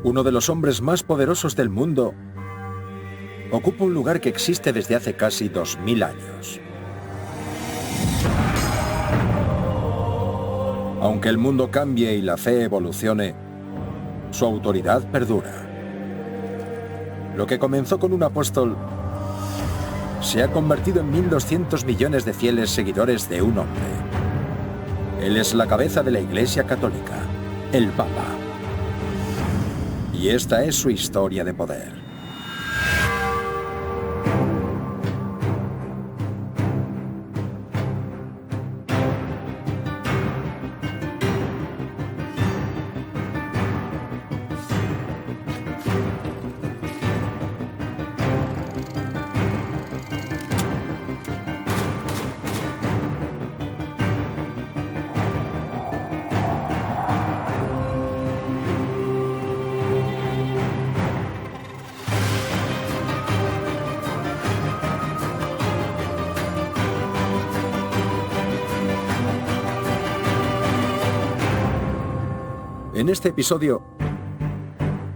uno de los hombres más poderosos del mundo, ocupa un lugar que existe desde hace casi 2000 años. Aunque el mundo cambie y la fe evolucione, su autoridad perdura. Lo que comenzó con un apóstol se ha convertido en 1.200 millones de fieles seguidores de un hombre. Él es la cabeza de la Iglesia Católica, el Papa. Y esta es su historia de poder. En este episodio,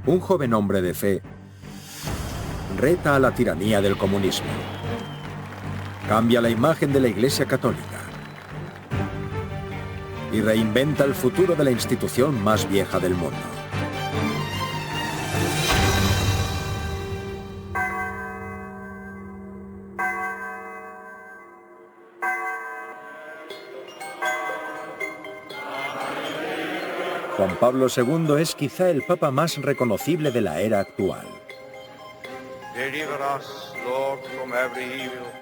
un joven hombre de fe reta a la tiranía del comunismo. Cambia la imagen de la Iglesia Católica y reinventa el futuro de la institución más vieja del mundo. Juan Pablo II es quizá el papa más reconocible de la era actual.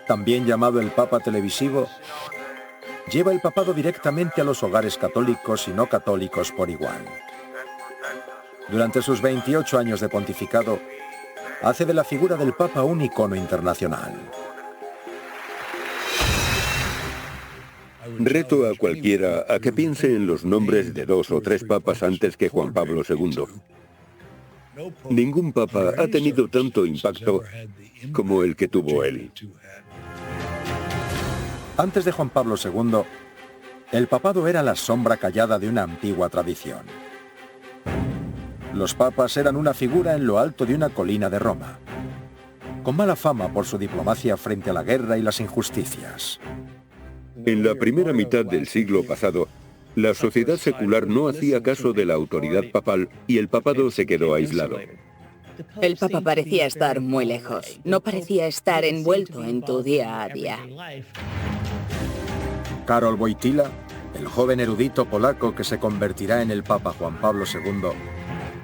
También llamado el Papa televisivo, lleva el papado directamente a los hogares católicos y no católicos por igual. Durante sus 28 años de pontificado, hace de la figura del Papa un icono internacional. Reto a cualquiera a que piense en los nombres de 2 o 3 papas antes que Juan Pablo II. Ningún papa ha tenido tanto impacto como el que tuvo él. Antes de Juan Pablo II, el papado era la sombra callada de una antigua tradición. Los papas eran una figura en lo alto de una colina de Roma, con mala fama por su diplomacia frente a la guerra y las injusticias. En la primera mitad del siglo pasado, la sociedad secular no hacía caso de la autoridad papal y el papado se quedó aislado. El Papa parecía estar muy lejos, no parecía estar envuelto en tu día a día. Karol Wojtyła, el joven erudito polaco que se convertirá en el Papa Juan Pablo II,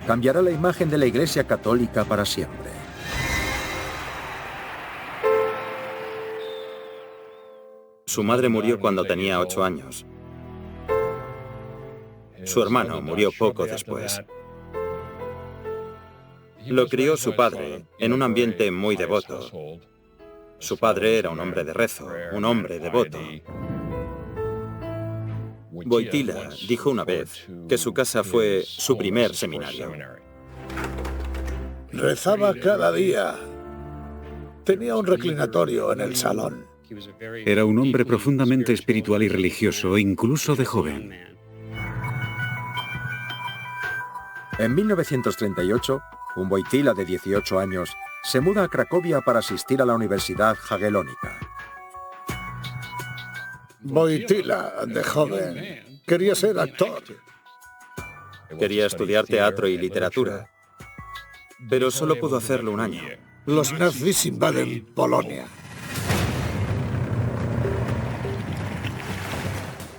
cambiará la imagen de la Iglesia Católica para siempre. Su madre murió cuando tenía 8 años. Su hermano murió poco después. Lo crió su padre en un ambiente muy devoto. Su padre era un hombre de rezo, un hombre devoto. Wojtyła dijo una vez que su casa fue su primer seminario. Rezaba cada día. Tenía un reclinatorio en el salón. Era un hombre profundamente espiritual y religioso, incluso de joven. En 1938, un Wojtyła de 18 años se muda a Cracovia para asistir a la Universidad Jagellónica. Wojtyła, de joven, quería ser actor. Quería estudiar teatro y literatura, pero solo pudo hacerlo un año. Los nazis invaden Polonia.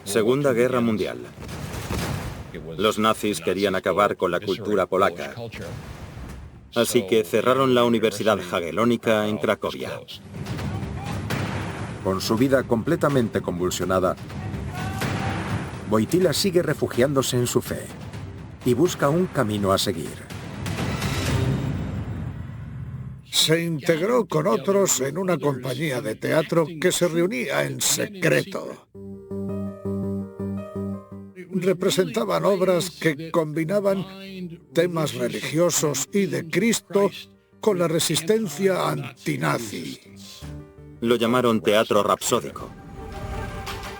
Segunda Guerra Mundial. Los nazis querían acabar con la cultura polaca, así que cerraron la Universidad Jagellónica en Cracovia. Con su vida completamente convulsionada, Wojtyła sigue refugiándose en su fe y busca un camino a seguir. Se integró con otros en una compañía de teatro que se reunía en secreto. Representaban obras que combinaban temas religiosos y de Cristo con la resistencia antinazi. Lo llamaron teatro rapsódico.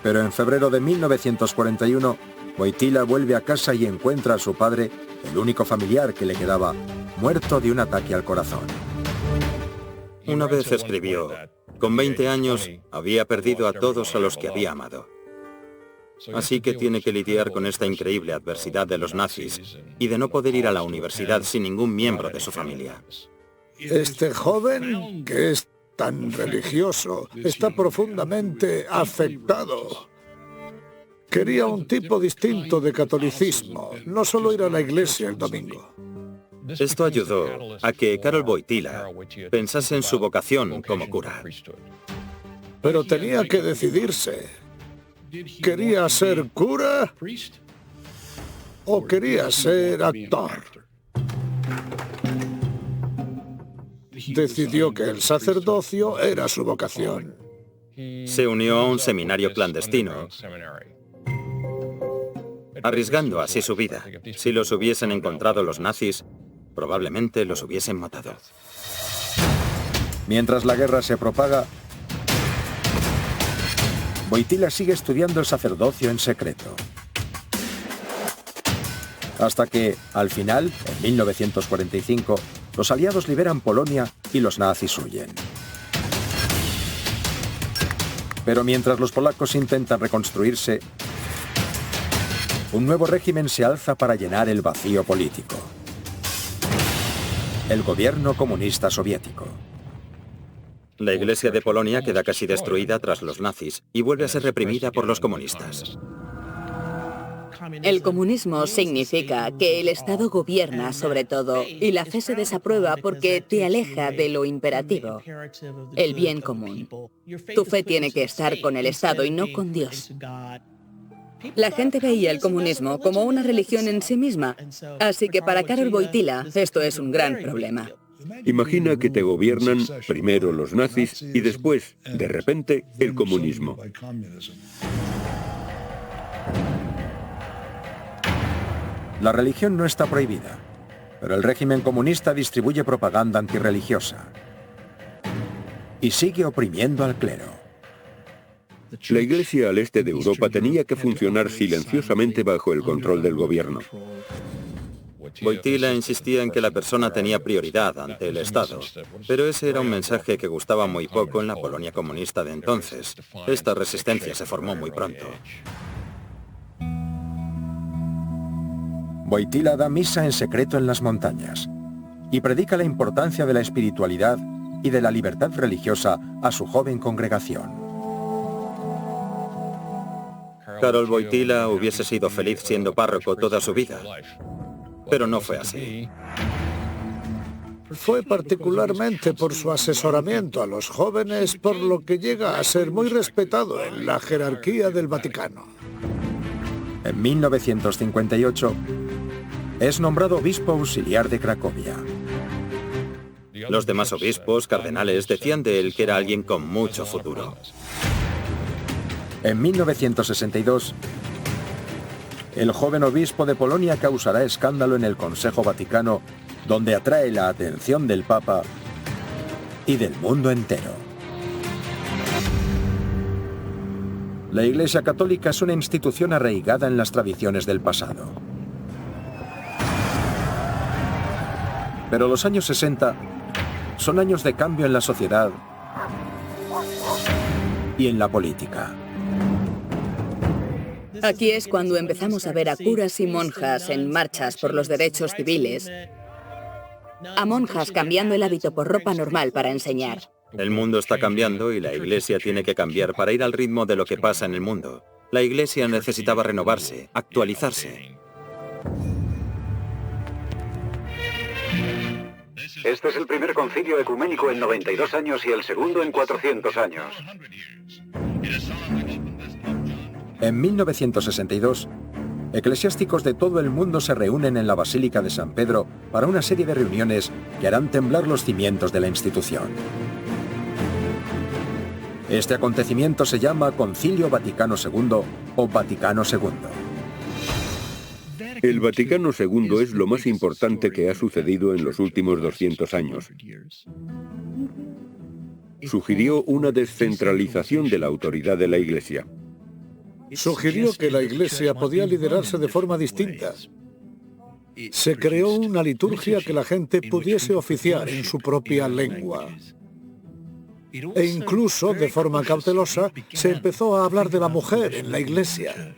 Pero en febrero de 1941, Wojtyła vuelve a casa y encuentra a su padre el único familiar que le quedaba, muerto de un ataque al corazón. Una vez escribió, con 20 años había perdido a todos a los que había amado. Así que tiene que lidiar con esta increíble adversidad de los nazis y de no poder ir a la universidad sin ningún miembro de su familia. Este joven, que es tan religioso, está profundamente afectado. Quería un tipo distinto de catolicismo, no solo ir a la iglesia el domingo. Esto ayudó a que Karol Wojtyła pensase en su vocación como cura. Pero tenía que decidirse. ¿Quería ser cura o quería ser actor? Decidió que el sacerdocio era su vocación. Se unió a un seminario clandestino, arriesgando así su vida. Si los hubiesen encontrado los nazis, probablemente los hubiesen matado. Mientras la guerra se propaga, Wojtyła sigue estudiando el sacerdocio en secreto. Hasta que, al final, en 1945, los aliados liberan Polonia y los nazis huyen. Pero mientras los polacos intentan reconstruirse, un nuevo régimen se alza para llenar el vacío político. El gobierno comunista soviético. La iglesia de Polonia queda casi destruida tras los nazis y vuelve a ser reprimida por los comunistas. El comunismo significa que el Estado gobierna sobre todo y la fe se desaprueba porque te aleja de lo imperativo, el bien común. Tu fe tiene que estar con el Estado y no con Dios. La gente veía el comunismo como una religión en sí misma, así que para Karol Wojtyła esto es un gran problema. Imagina que te gobiernan primero los nazis y después, de repente, el comunismo. La religión no está prohibida, pero el régimen comunista distribuye propaganda antirreligiosa y sigue oprimiendo al clero. La iglesia al este de Europa tenía que funcionar silenciosamente bajo el control del gobierno. Wojtyła insistía en que la persona tenía prioridad ante el Estado, pero ese era un mensaje que gustaba muy poco en la Polonia comunista de entonces. Esta resistencia se formó muy pronto. Wojtyła da misa en secreto en las montañas y predica la importancia de la espiritualidad y de la libertad religiosa a su joven congregación. Karol Wojtyła hubiese sido feliz siendo párroco toda su vida, pero no fue así. Fue particularmente por su asesoramiento a los jóvenes, por lo que llega a ser muy respetado en la jerarquía del Vaticano. En 1958, es nombrado obispo auxiliar de Cracovia. Los demás obispos, cardenales, decían de él que era alguien con mucho futuro. En 1962, el joven obispo de Polonia causará escándalo en el Consejo Vaticano, donde atrae la atención del Papa y del mundo entero. La Iglesia Católica es una institución arraigada en las tradiciones del pasado. Pero los años 60 son años de cambio en la sociedad y en la política. Aquí es cuando empezamos a ver a curas y monjas en marchas por los derechos civiles, a monjas cambiando el hábito por ropa normal para enseñar. El mundo está cambiando y la Iglesia tiene que cambiar para ir al ritmo de lo que pasa en el mundo. La Iglesia necesitaba renovarse, actualizarse. Este es el primer concilio ecuménico en 92 años y el segundo en 400 años. En 1962, eclesiásticos de todo el mundo se reúnen en la Basílica de San Pedro para una serie de reuniones que harán temblar los cimientos de la institución. Este acontecimiento se llama Concilio Vaticano II o Vaticano II. El Vaticano II es lo más importante que ha sucedido en los últimos 200 años. Sugirió una descentralización de la autoridad de la Iglesia. Sugirió que la Iglesia podía liderarse de forma distinta. se creó una liturgia que la gente pudiese oficiar en su propia lengua. E incluso, de forma cautelosa, se empezó a hablar de la mujer en la iglesia.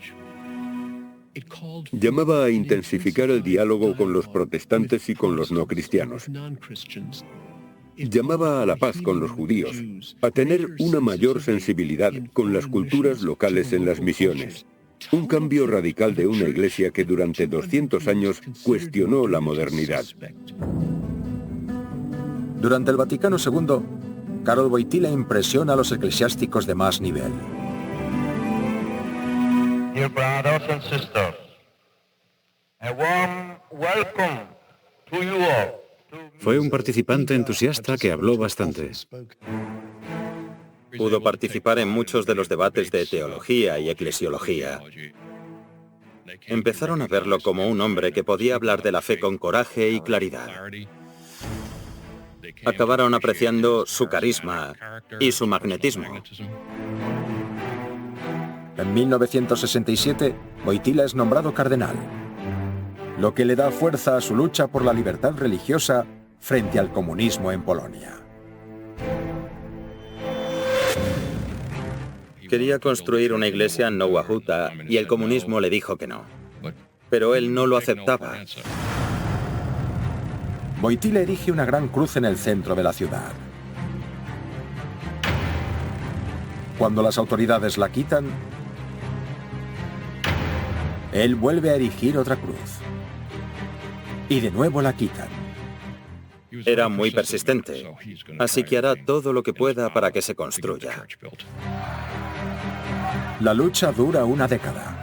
Llamaba a intensificar el diálogo con los protestantes y con los no cristianos. Llamaba a la paz con los judíos, a tener una mayor sensibilidad con las culturas locales en las misiones. Un cambio radical de una iglesia que durante 200 años cuestionó la modernidad. Durante el Vaticano II, Karol Wojtyła impresiona a los eclesiásticos de más nivel. Dear brothers and sisters, a warm welcome to you all. Fue un participante entusiasta que habló bastante. Pudo participar en muchos de los debates de teología y eclesiología. Empezaron a verlo como un hombre que podía hablar de la fe con coraje y claridad. Acabaron apreciando su carisma y su magnetismo. En 1967, Wojtyła es nombrado cardenal, lo que le da fuerza a su lucha por la libertad religiosa frente al comunismo en Polonia. Quería construir una iglesia en Nowa Huta y el comunismo le dijo que no. Pero él no lo aceptaba. Wojtyła erige una gran cruz en el centro de la ciudad. Cuando las autoridades la quitan, él vuelve a erigir otra cruz. Y de nuevo la quitan. Era muy persistente, así que hará todo lo que pueda para que se construya. La lucha dura una década.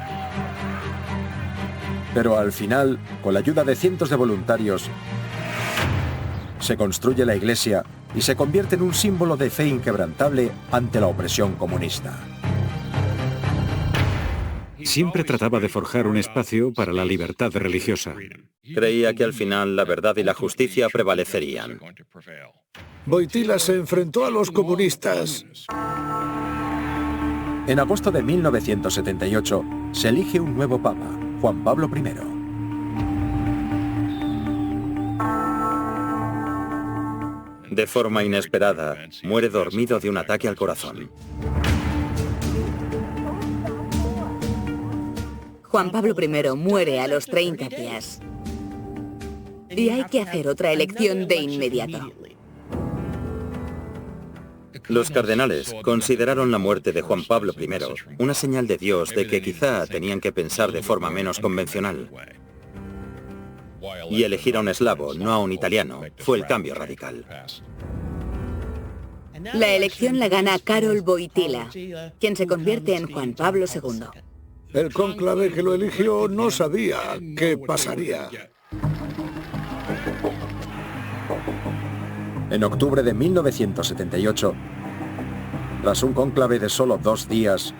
Pero al final, con la ayuda de cientos de voluntarios, se construye la iglesia y se convierte en un símbolo de fe inquebrantable ante la opresión comunista. Siempre trataba de forjar un espacio para la libertad religiosa. Creía que al final la verdad y la justicia prevalecerían. Wojtyła se enfrentó a los comunistas. En agosto de 1978 se elige un nuevo papa, Juan Pablo I. De forma inesperada, muere dormido de un ataque al corazón. Juan Pablo I muere a los 30 días. Y hay que hacer otra elección de inmediato. Los cardenales consideraron la muerte de Juan Pablo I una señal de Dios de que quizá tenían que pensar de forma menos convencional. Y elegir a un eslavo, no a un italiano, fue el cambio radical. La elección la gana Karol Wojtyła, quien se convierte en Juan Pablo II. El cónclave que lo eligió no sabía qué pasaría. En octubre de 1978, tras un cónclave de solo 2 días,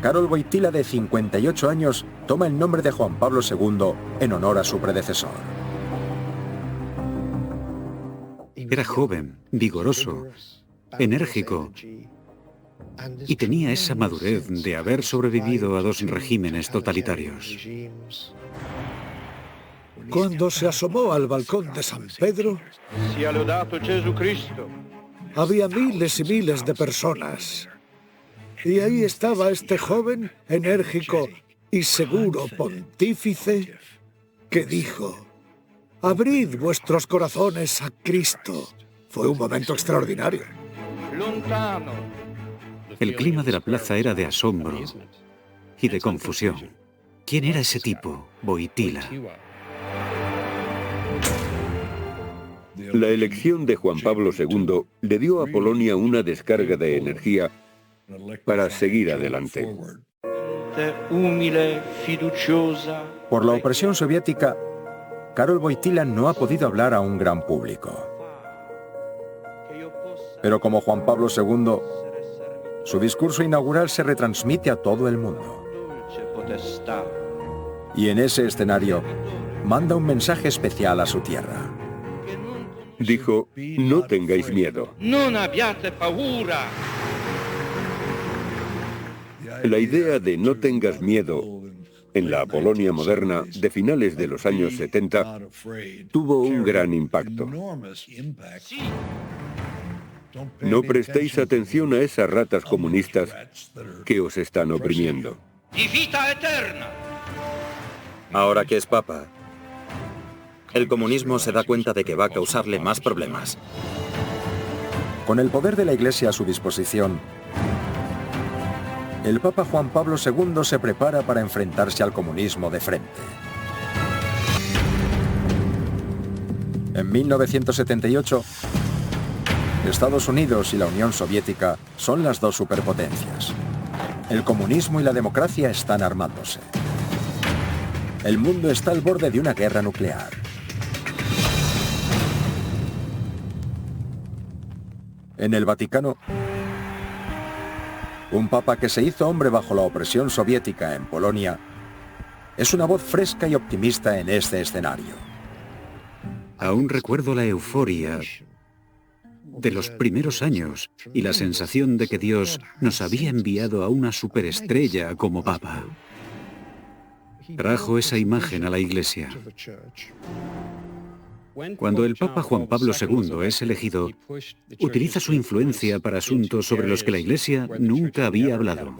Karol Wojtyła, de 58 años, toma el nombre de Juan Pablo II en honor a su predecesor. Era joven, vigoroso, enérgico y tenía esa madurez de haber sobrevivido a 2 regímenes totalitarios. Cuando se asomó al balcón de San Pedro, había miles y miles de personas. Y ahí estaba este joven, enérgico y seguro pontífice que dijo: abrid vuestros corazones a Cristo. Fue un momento extraordinario. El clima de la plaza era de asombro y de confusión. ¿Quién era ese tipo, Wojtyła? La elección de Juan Pablo II le dio a Polonia una descarga de energía para seguir adelante. Por la opresión soviética, Karol Wojtyła no ha podido hablar a un gran público. Pero como Juan Pablo II, su discurso inaugural se retransmite a todo el mundo. Y en ese escenario, manda un mensaje especial a su tierra. Dijo: no tengáis miedo. La idea de no tengas miedo en la Polonia moderna de finales de los años 70 tuvo un gran impacto. No prestéis atención a esas ratas comunistas que os están oprimiendo. Ahora que es papa, el comunismo se da cuenta de que va a causarle más problemas. Con el poder de la Iglesia a su disposición, el Papa Juan Pablo II se prepara para enfrentarse al comunismo de frente. En 1978, Estados Unidos y la Unión Soviética son las dos superpotencias. El comunismo y la democracia están armándose. El mundo está al borde de una guerra nuclear. En el Vaticano, un papa que se hizo hombre bajo la opresión soviética en Polonia es una voz fresca y optimista en este escenario. Aún recuerdo la euforia de los primeros años y la sensación de que Dios nos había enviado a una superestrella como papa. Trajo esa imagen a la Iglesia. Cuando el Papa Juan Pablo II es elegido, utiliza su influencia para asuntos sobre los que la Iglesia nunca había hablado.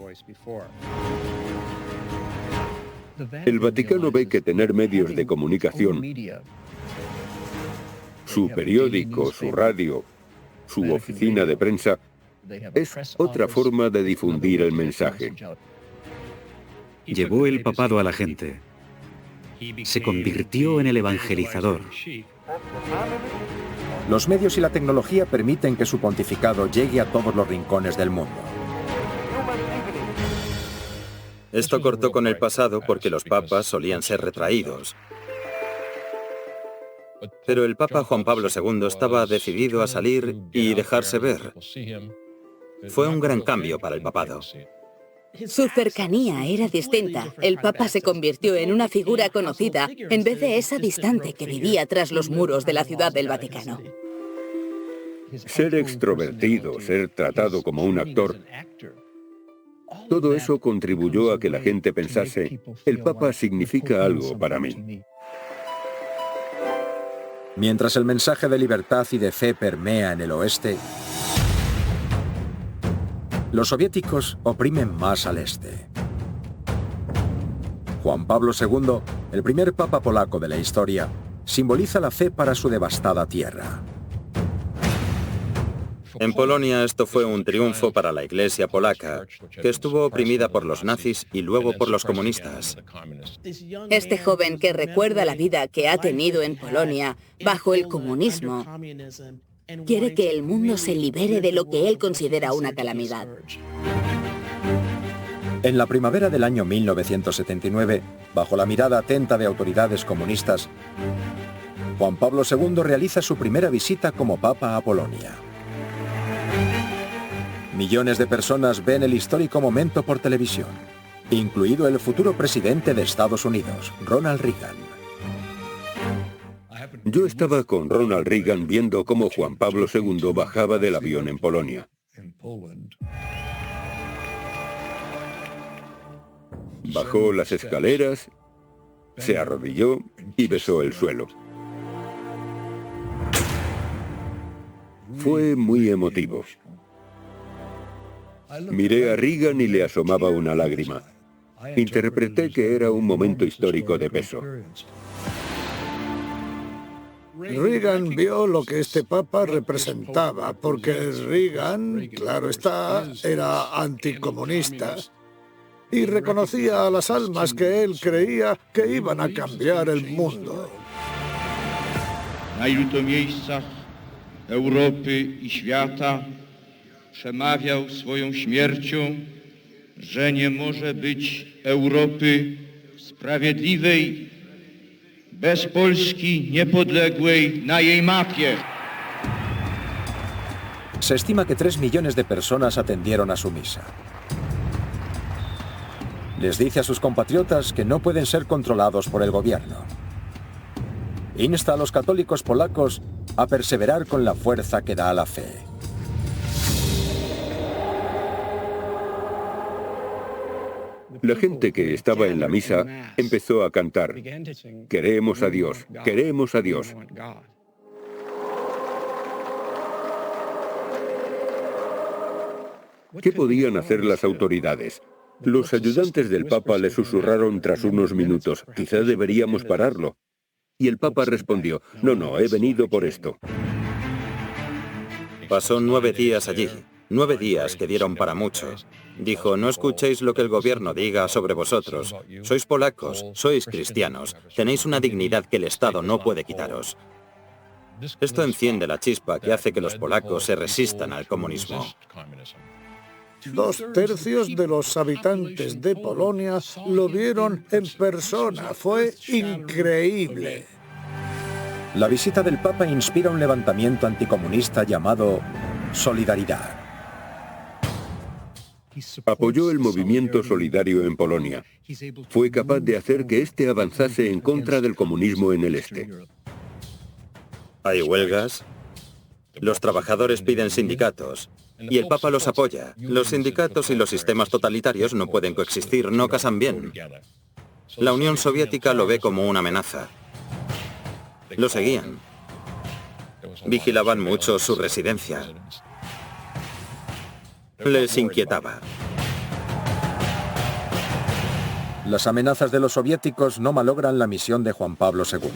El Vaticano ve que tener medios de comunicación, su periódico, su radio, su oficina de prensa, es otra forma de difundir el mensaje. Llevó el papado a la gente. Se convirtió en el evangelizador. Los medios y la tecnología permiten que su pontificado llegue a todos los rincones del mundo. Esto cortó con el pasado porque los papas solían ser retraídos. Pero el Papa Juan Pablo II estaba decidido a salir y dejarse ver. Fue un gran cambio para el papado. Su cercanía era distinta. El Papa se convirtió en una figura conocida en vez de esa distante que vivía tras los muros de la Ciudad del Vaticano. Ser extrovertido, ser tratado como un actor, todo eso contribuyó a que la gente pensase, el Papa significa algo para mí. Mientras el mensaje de libertad y de fe permea en el oeste, los soviéticos oprimen más al este. Juan Pablo II, el primer papa polaco de la historia, simboliza la fe para su devastada tierra. En Polonia esto fue un triunfo para la Iglesia polaca, que estuvo oprimida por los nazis y luego por los comunistas. Este joven que recuerda la vida que ha tenido en Polonia bajo el comunismo quiere que el mundo se libere de lo que él considera una calamidad. En la primavera del año 1979, bajo la mirada atenta de autoridades comunistas, Juan Pablo II realiza su primera visita como papa a Polonia. Millones de personas ven el histórico momento por televisión, incluido el futuro presidente de Estados Unidos, Ronald Reagan. Yo estaba con Ronald Reagan viendo cómo Juan Pablo II bajaba del avión en Polonia. Bajó las escaleras, se arrodilló y besó el suelo. Fue muy emotivo. Miré a Reagan y le asomaba una lágrima. Interpreté que era un momento histórico de peso. Reagan vio lo que este papa representaba, porque Reagan, claro está, era anticomunista y reconocía a las almas que él creía que iban a cambiar el mundo. Na ilu miejscach Europy i świata przemawiał swoją śmiercią, że nie może być Europy sprawiedliwej bez Polski niepodległej na jej mapie. Se estima que 3 millones de personas atendieron a su misa. Les dice a sus compatriotas que no pueden ser controlados por el gobierno. Insta a los católicos polacos a perseverar con la fuerza que da la fe. La gente que estaba en la misa empezó a cantar: queremos a Dios, queremos a Dios. ¿Qué podían hacer las autoridades? Los ayudantes del Papa le susurraron tras unos minutos: quizá deberíamos pararlo. Y el Papa respondió: no, he venido por esto. Pasó 9 días allí, 9 días que dieron para mucho. Dijo: no escuchéis lo que el gobierno diga sobre vosotros. Sois polacos, sois cristianos, tenéis una dignidad que el Estado no puede quitaros. Esto enciende la chispa que hace que los polacos se resistan al comunismo. 2/3 de los habitantes de Polonia lo vieron en persona. Fue increíble. La visita del Papa inspira un levantamiento anticomunista llamado Solidaridad. Apoyó el movimiento solidario en Polonia. Fue capaz de hacer que éste avanzase en contra del comunismo en el este. Hay huelgas, los trabajadores piden sindicatos, y el Papa los apoya. Los sindicatos y los sistemas totalitarios no pueden coexistir, no casan bien. La Unión Soviética lo ve como una amenaza. Lo seguían. Vigilaban mucho su residencia. Les inquietaba. Las amenazas de los soviéticos no malogran la misión de Juan Pablo II.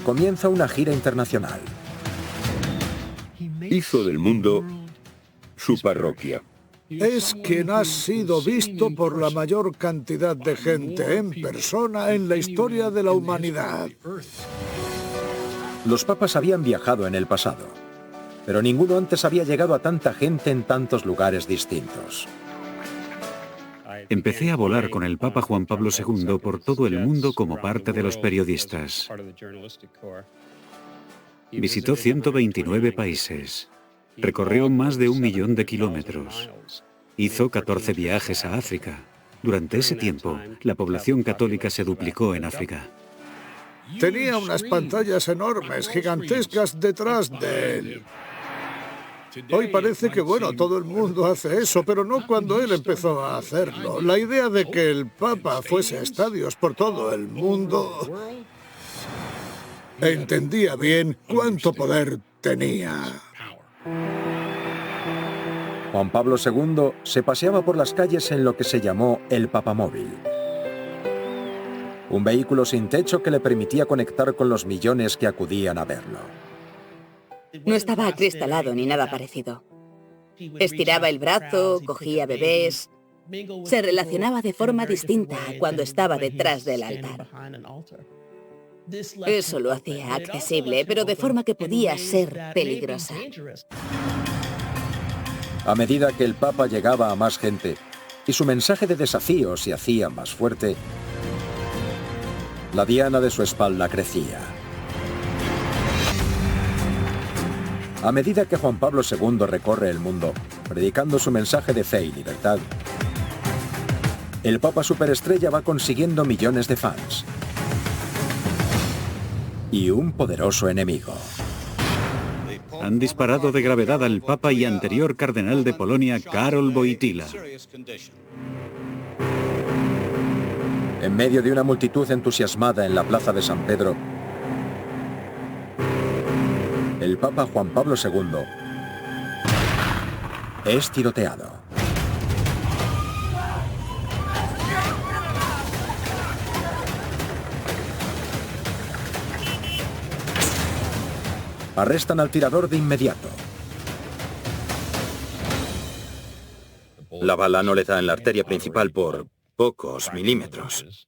Comienza una gira internacional. Hizo del mundo su parroquia. Es quien ha sido visto por la mayor cantidad de gente en persona en la historia de la humanidad. Los papas habían viajado en el pasado, pero ninguno antes había llegado a tanta gente en tantos lugares distintos. Empecé a volar con el Papa Juan Pablo II por todo el mundo como parte de los periodistas. Visitó 129 países. Recorrió más de 1 millón de kilómetros. Hizo 14 viajes a África. Durante ese tiempo, la población católica se duplicó en África. Tenía unas pantallas enormes, gigantescas detrás de él. Hoy parece que, bueno, todo el mundo hace eso, pero no cuando él empezó a hacerlo. La idea de que el Papa fuese a estadios por todo el mundo, entendía bien cuánto poder tenía. Juan Pablo II se paseaba por las calles en lo que se llamó el Papamóvil. Un vehículo sin techo que le permitía conectar con los millones que acudían a verlo. No estaba acristalado ni nada parecido. Estiraba el brazo, cogía bebés. Se relacionaba de forma distinta cuando estaba detrás del altar. Eso lo hacía accesible, pero de forma que podía ser peligrosa. A medida que el Papa llegaba a más gente y su mensaje de desafío se hacía más fuerte, la diana de su espalda crecía. A medida que Juan Pablo II recorre el mundo, predicando su mensaje de fe y libertad, el Papa superestrella va consiguiendo millones de fans y un poderoso enemigo. Han disparado de gravedad al Papa y anterior cardenal de Polonia, Karol Wojtyła. En medio de una multitud entusiasmada en la plaza de San Pedro, el Papa Juan Pablo II es tiroteado. Arrestan al tirador de inmediato. La bala no le da en la arteria principal por pocos milímetros.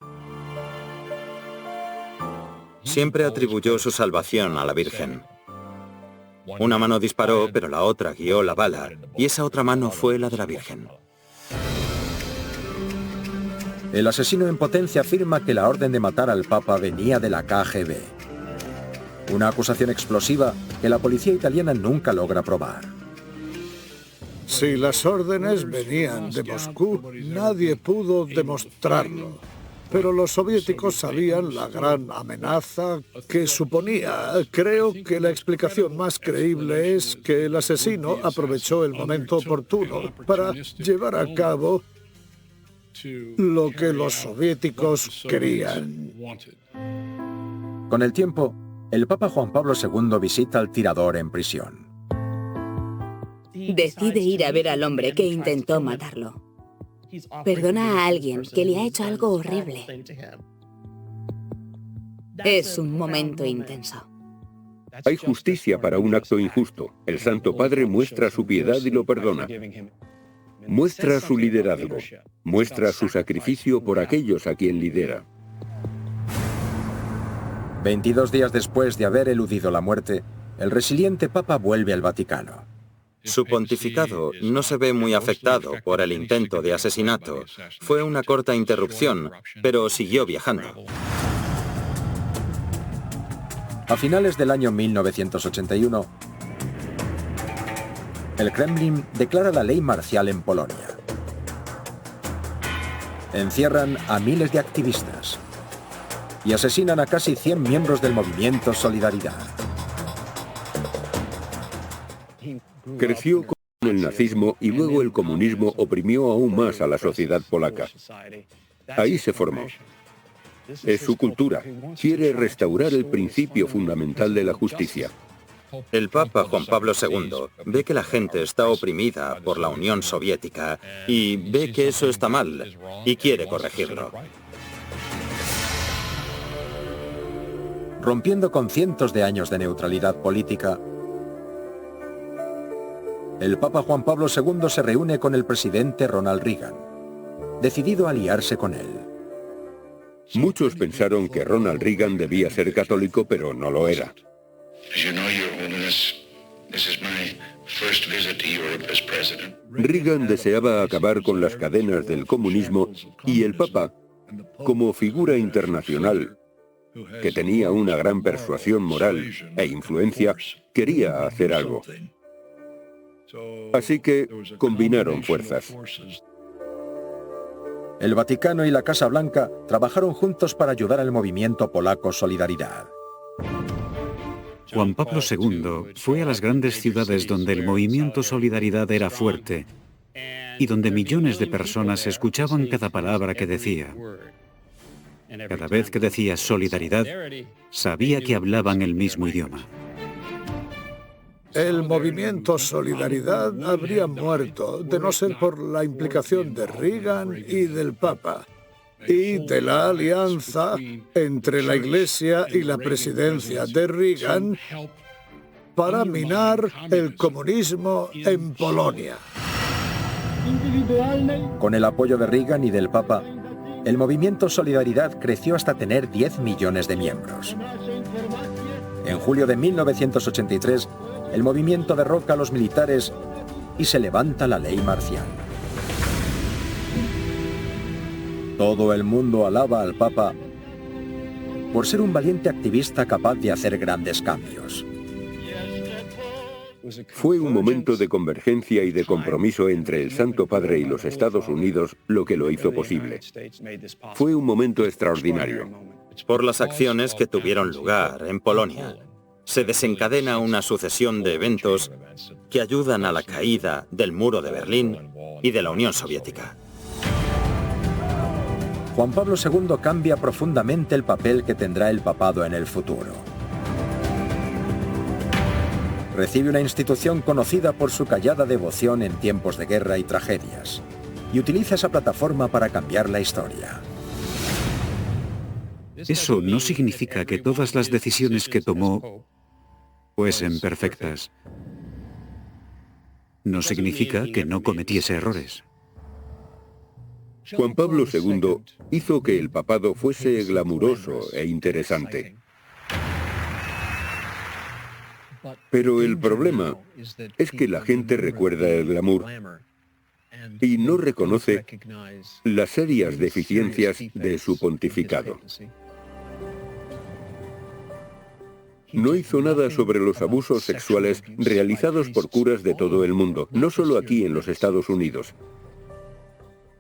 Siempre atribuyó su salvación a la Virgen. Una mano disparó, pero la otra guió la bala, y esa otra mano fue la de la Virgen. El asesino en potencia afirma que la orden de matar al Papa venía de la KGB. Una acusación explosiva que la policía italiana nunca logra probar. Si las órdenes venían de Moscú, nadie pudo demostrarlo. pero los soviéticos sabían la gran amenaza que suponía. Creo que la explicación más creíble es que el asesino aprovechó el momento oportuno para llevar a cabo lo que los soviéticos querían. Con el tiempo, el Papa Juan Pablo II visita al tirador en prisión. Decide ir a ver al hombre que intentó matarlo. Perdona a alguien que le ha hecho algo horrible. Es un momento intenso. Hay justicia para un acto injusto. El Santo Padre muestra su piedad y lo perdona. Muestra su liderazgo. Muestra su sacrificio por aquellos a quien lidera. 22 días después de haber eludido la muerte, el resiliente Papa vuelve al Vaticano. Su pontificado no se ve muy afectado por el intento de asesinato. Fue una corta interrupción, pero siguió viajando. A finales del año 1981, el Kremlin declara la ley marcial en Polonia. Encierran a miles de activistas y asesinan a casi 100 miembros del movimiento Solidaridad. Creció con el nazismo y luego el comunismo oprimió aún más a la sociedad polaca. Ahí se formó. Es su cultura. Quiere restaurar el principio fundamental de la justicia. El Papa Juan Pablo II ve que la gente está oprimida por la Unión Soviética y ve que eso está mal y quiere corregirlo. Rompiendo con cientos de años de neutralidad política, el Papa Juan Pablo II se reúne con el presidente Ronald Reagan, decidido a aliarse con él. Muchos pensaron que Ronald Reagan debía ser católico, pero no lo era. Reagan deseaba acabar con las cadenas del comunismo y el Papa, como figura internacional, que tenía una gran persuasión moral e influencia, quería hacer algo. Así que combinaron fuerzas. El Vaticano y la Casa Blanca trabajaron juntos para ayudar al movimiento polaco Solidaridad. Juan Pablo II fue a las grandes ciudades donde el movimiento Solidaridad era fuerte y donde millones de personas escuchaban cada palabra que decía. Cada vez que decía solidaridad, sabía que hablaban el mismo idioma. El movimiento Solidaridad habría muerto de no ser por la implicación de Reagan y del Papa y de la alianza entre la Iglesia y la presidencia de Reagan para minar el comunismo en Polonia. Con el apoyo de Reagan y del Papa, el movimiento Solidaridad creció hasta tener 10 millones de miembros. En julio de 1983, el movimiento derroca a los militares y se levanta la ley marcial. Todo el mundo alaba al Papa por ser un valiente activista capaz de hacer grandes cambios. Fue un momento de convergencia y de compromiso entre el Santo Padre y los Estados Unidos lo que lo hizo posible. Fue un momento extraordinario. Por las acciones que tuvieron lugar en Polonia, se desencadena una sucesión de eventos que ayudan a la caída del muro de Berlín y de la Unión Soviética. Juan Pablo II cambia profundamente el papel que tendrá el papado en el futuro. Recibe una institución conocida por su callada devoción en tiempos de guerra y tragedias, y utiliza esa plataforma para cambiar la historia. Eso no significa que todas las decisiones que tomó fuesen perfectas. No significa que no cometiese errores. Juan Pablo II hizo que el papado fuese glamuroso e interesante. Pero el problema es que la gente recuerda el glamour y no reconoce las serias deficiencias de su pontificado. No hizo nada sobre los abusos sexuales realizados por curas de todo el mundo, no solo aquí en los Estados Unidos.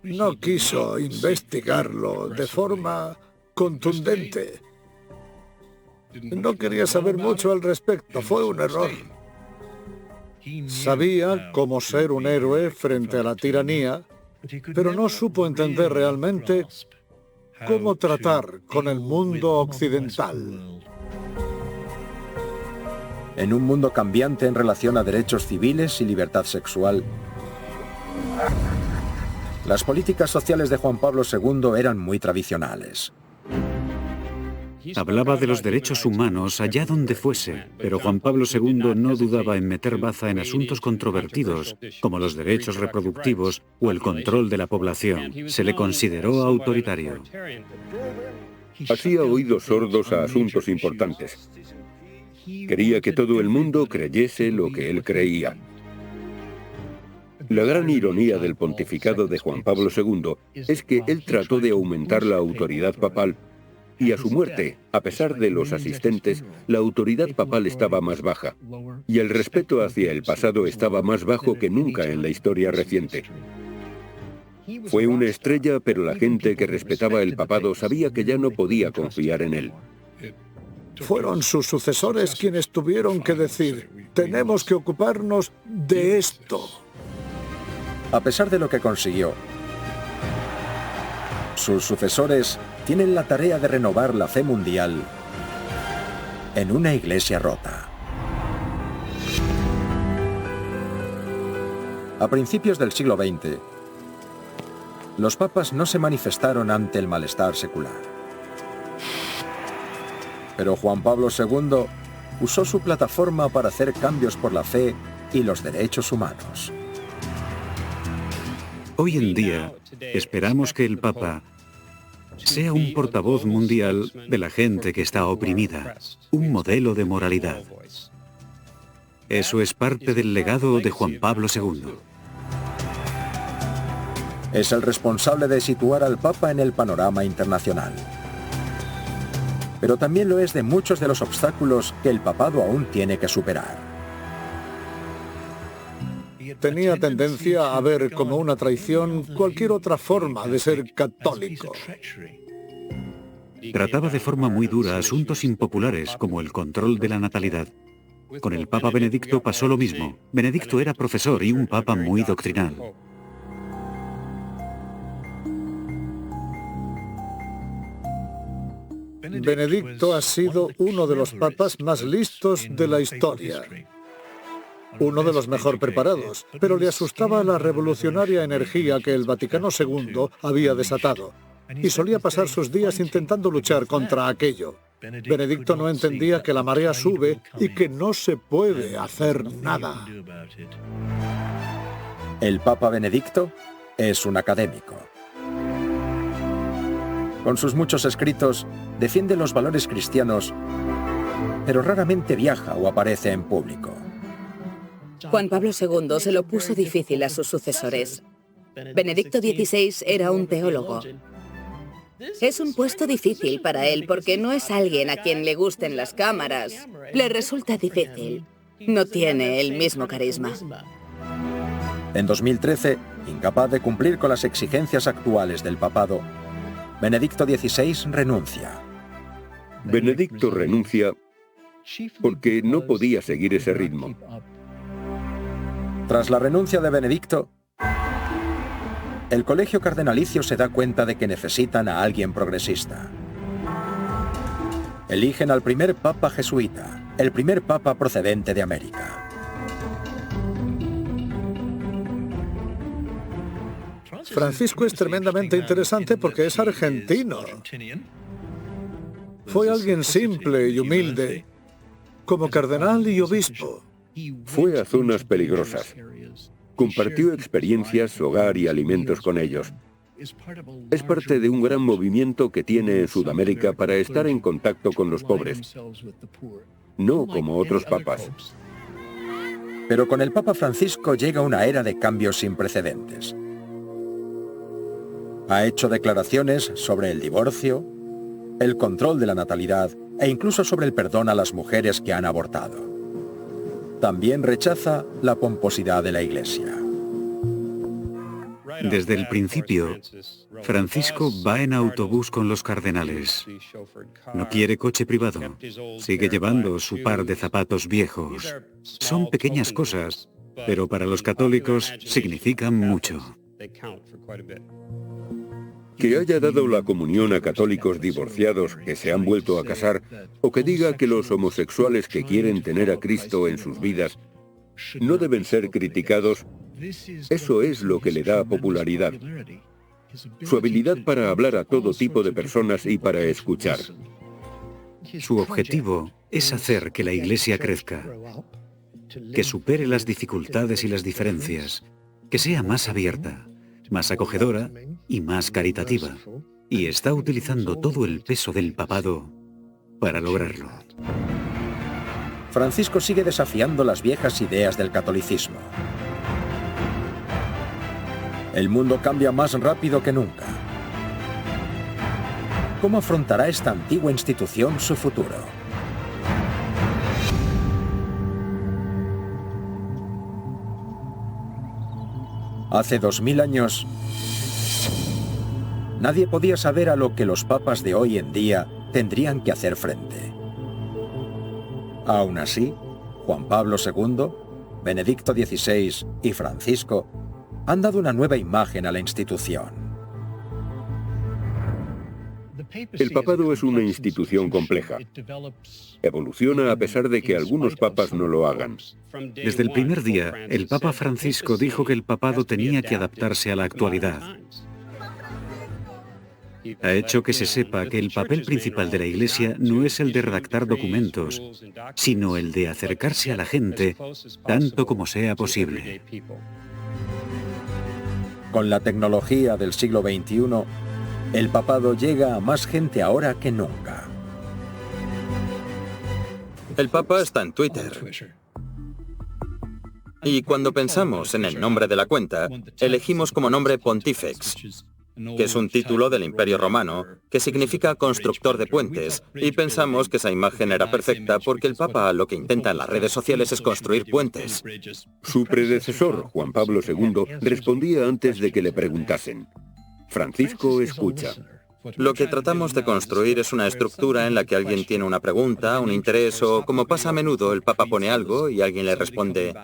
no quiso investigarlo de forma contundente. No quería saber mucho al respecto, fue un error. Sabía cómo ser un héroe frente a la tiranía, pero no supo entender realmente cómo tratar con el mundo occidental. En un mundo cambiante en relación a derechos civiles y libertad sexual, las políticas sociales de Juan Pablo II eran muy tradicionales. Hablaba de los derechos humanos allá donde fuese, pero Juan Pablo II no dudaba en meter baza en asuntos controvertidos, como los derechos reproductivos o el control de la población. Se le consideró autoritario. Hacía oídos sordos a asuntos importantes. Quería que todo el mundo creyese lo que él creía. La gran ironía del pontificado de Juan Pablo II es que él trató de aumentar la autoridad papal y a su muerte, a pesar de los asistentes, la autoridad papal estaba más baja y el respeto hacia el pasado estaba más bajo que nunca en la historia reciente. Fue una estrella, pero la gente que respetaba el papado sabía que ya no podía confiar en él. Fueron sus sucesores quienes tuvieron que decir, tenemos que ocuparnos de esto. A pesar de lo que consiguió, sus sucesores tienen la tarea de renovar la fe mundial en una iglesia rota. A principios del siglo XX, los papas no se manifestaron ante el malestar secular. Pero Juan Pablo II usó su plataforma para hacer cambios por la fe y los derechos humanos. Hoy en día, esperamos que el Papa sea un portavoz mundial de la gente que está oprimida, un modelo de moralidad. Eso es parte del legado de Juan Pablo II. Es el responsable de situar al Papa en el panorama internacional. Pero también lo es de muchos de los obstáculos que el papado aún tiene que superar. Tenía tendencia a ver como una traición cualquier otra forma de ser católico. Trataba de forma muy dura asuntos impopulares como el control de la natalidad. Con el Papa Benedicto pasó lo mismo. Benedicto era profesor y un papa muy doctrinal. Benedicto ha sido uno de los papas más listos de la historia. Uno de los mejor preparados, pero le asustaba la revolucionaria energía que el Vaticano II había desatado, y solía pasar sus días intentando luchar contra aquello. Benedicto no entendía que la marea sube y que no se puede hacer nada. El Papa Benedicto es un académico. Con sus muchos escritos, defiende los valores cristianos, pero raramente viaja o aparece en público. Juan Pablo II se lo puso difícil a sus sucesores. Benedicto XVI era un teólogo. Es un puesto difícil para él porque no es alguien a quien le gusten las cámaras. Le resulta difícil. No tiene el mismo carisma. En 2013, incapaz de cumplir con las exigencias actuales del papado, Benedicto XVI renuncia. Benedicto renuncia porque no podía seguir ese ritmo. Tras la renuncia de Benedicto, el colegio cardenalicio se da cuenta de que necesitan a alguien progresista. Eligen al primer papa jesuita, el primer papa procedente de América. Francisco es tremendamente interesante porque es argentino. Fue alguien simple y humilde, como cardenal y obispo. Fue a zonas peligrosas. Compartió experiencias, hogar y alimentos con ellos. Es parte de un gran movimiento que tiene en Sudamérica para estar en contacto con los pobres. No como otros papas. Pero con el Papa Francisco llega una era de cambios sin precedentes. Ha hecho declaraciones sobre el divorcio, el control de la natalidad e incluso sobre el perdón a las mujeres que han abortado. También rechaza la pomposidad de la Iglesia. Desde el principio, Francisco va en autobús con los cardenales. No quiere coche privado. Sigue llevando su par de zapatos viejos. Son pequeñas cosas, pero para los católicos significan mucho. Que haya dado la comunión a católicos divorciados que se han vuelto a casar, o que diga que los homosexuales que quieren tener a Cristo en sus vidas no deben ser criticados, eso es lo que le da popularidad. Su habilidad para hablar a todo tipo de personas y para escuchar. Su objetivo es hacer que la Iglesia crezca, que supere las dificultades y las diferencias, que sea más abierta, más acogedora y más caritativa. Y está utilizando todo el peso del papado para lograrlo. Francisco sigue desafiando las viejas ideas del catolicismo. El mundo cambia más rápido que nunca. ¿Cómo afrontará esta antigua institución su futuro? Hace 2000 años, nadie podía saber a lo que los papas de hoy en día tendrían que hacer frente. Aún así, Juan Pablo II, Benedicto XVI y Francisco han dado una nueva imagen a la institución. El papado es una institución compleja. Evoluciona a pesar de que algunos papas no lo hagan. Desde el primer día, el Papa Francisco dijo que el papado tenía que adaptarse a la actualidad. Ha hecho que se sepa que el papel principal de la Iglesia no es el de redactar documentos, sino el de acercarse a la gente tanto como sea posible. Con la tecnología del siglo XXI, el papado llega a más gente ahora que nunca. El Papa está en Twitter. Y cuando pensamos en el nombre de la cuenta, elegimos como nombre Pontifex, que es un título del Imperio Romano, que significa constructor de puentes, y pensamos que esa imagen era perfecta porque el Papa lo que intenta en las redes sociales es construir puentes. Su predecesor, Juan Pablo II, respondía antes de que le preguntasen. Francisco escucha. Lo que tratamos de construir es una estructura en la que alguien tiene una pregunta, un interés o, como pasa a menudo, el Papa pone algo y alguien le responde,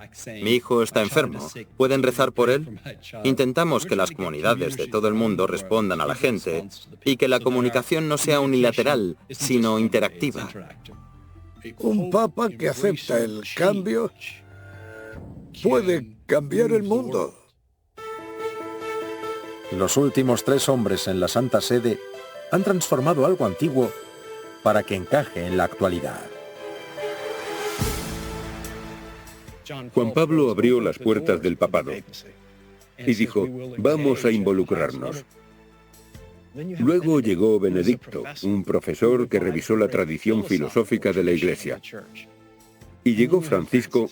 mi hijo está enfermo, ¿pueden rezar por él? Intentamos que las comunidades de todo el mundo respondan a la gente y que la comunicación no sea unilateral, sino interactiva. Un Papa que acepta el cambio puede cambiar el mundo. Los últimos 3 hombres en la Santa Sede han transformado algo antiguo para que encaje en la actualidad. Juan Pablo abrió las puertas del papado y dijo, vamos a involucrarnos. Luego llegó Benedicto, un profesor que revisó la tradición filosófica de la Iglesia. Y llegó Francisco,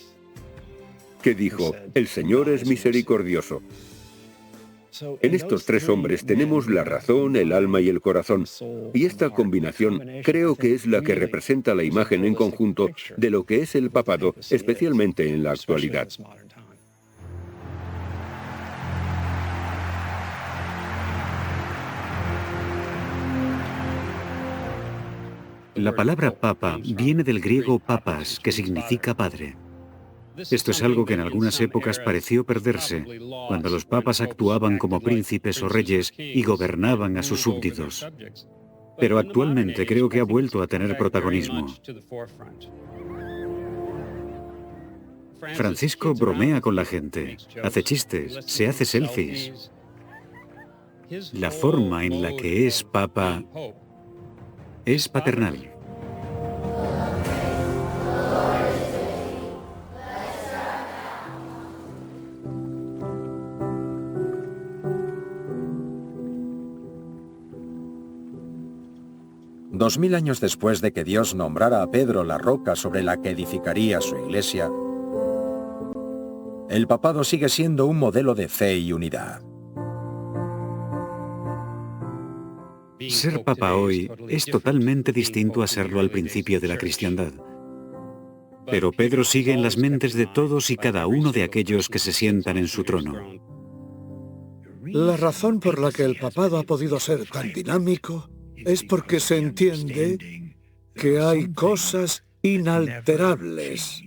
que dijo, el Señor es misericordioso. En estos 3 hombres tenemos la razón, el alma y el corazón, y esta combinación creo que es la que representa la imagen en conjunto de lo que es el papado, especialmente en la actualidad. La palabra papa viene del griego papas, que significa padre. Esto es algo que en algunas épocas pareció perderse, cuando los papas actuaban como príncipes o reyes y gobernaban a sus súbditos. Pero actualmente creo que ha vuelto a tener protagonismo. Francisco bromea con la gente, hace chistes, se hace selfies. La forma en la que es papa es paternal. Dos 2000 años después de que Dios nombrara a Pedro la roca sobre la que edificaría su iglesia, el papado sigue siendo un modelo de fe y unidad. Ser papa hoy es totalmente distinto a serlo al principio de la cristiandad. Pero Pedro sigue en las mentes de todos y cada uno de aquellos que se sientan en su trono. La razón por la que el papado ha podido ser tan dinámico es porque se entiende que hay cosas inalterables.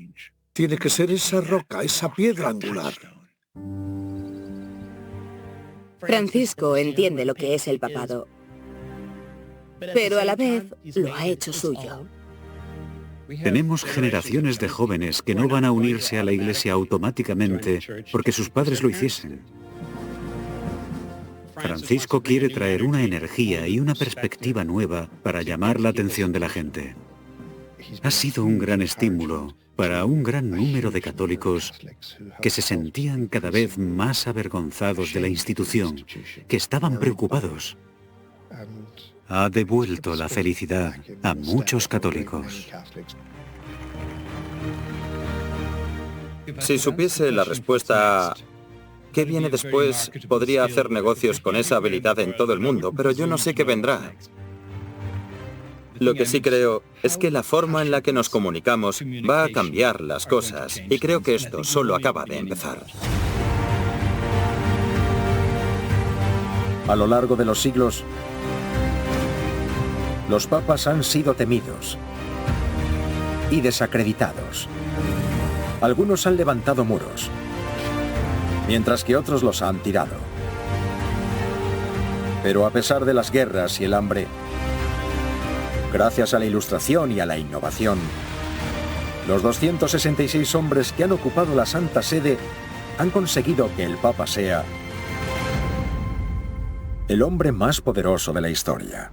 Tiene que ser esa roca, esa piedra angular. Francisco entiende lo que es el papado, pero a la vez lo ha hecho suyo. Tenemos generaciones de jóvenes que no van a unirse a la Iglesia automáticamente porque sus padres lo hiciesen. Francisco quiere traer una energía y una perspectiva nueva para llamar la atención de la gente. Ha sido un gran estímulo para un gran número de católicos que se sentían cada vez más avergonzados de la institución, que estaban preocupados. Ha devuelto la felicidad a muchos católicos. Si supiese la respuesta a ¿qué viene después? Podría hacer negocios con esa habilidad en todo el mundo, pero yo no sé qué vendrá. Lo que sí creo es que la forma en la que nos comunicamos va a cambiar las cosas, y creo que esto solo acaba de empezar. A lo largo de los siglos, los papas han sido temidos y desacreditados. Algunos han levantado muros, mientras que otros los han tirado. Pero a pesar de las guerras y el hambre, gracias a la Ilustración y a la innovación, los 266 hombres que han ocupado la Santa Sede han conseguido que el Papa sea el hombre más poderoso de la historia.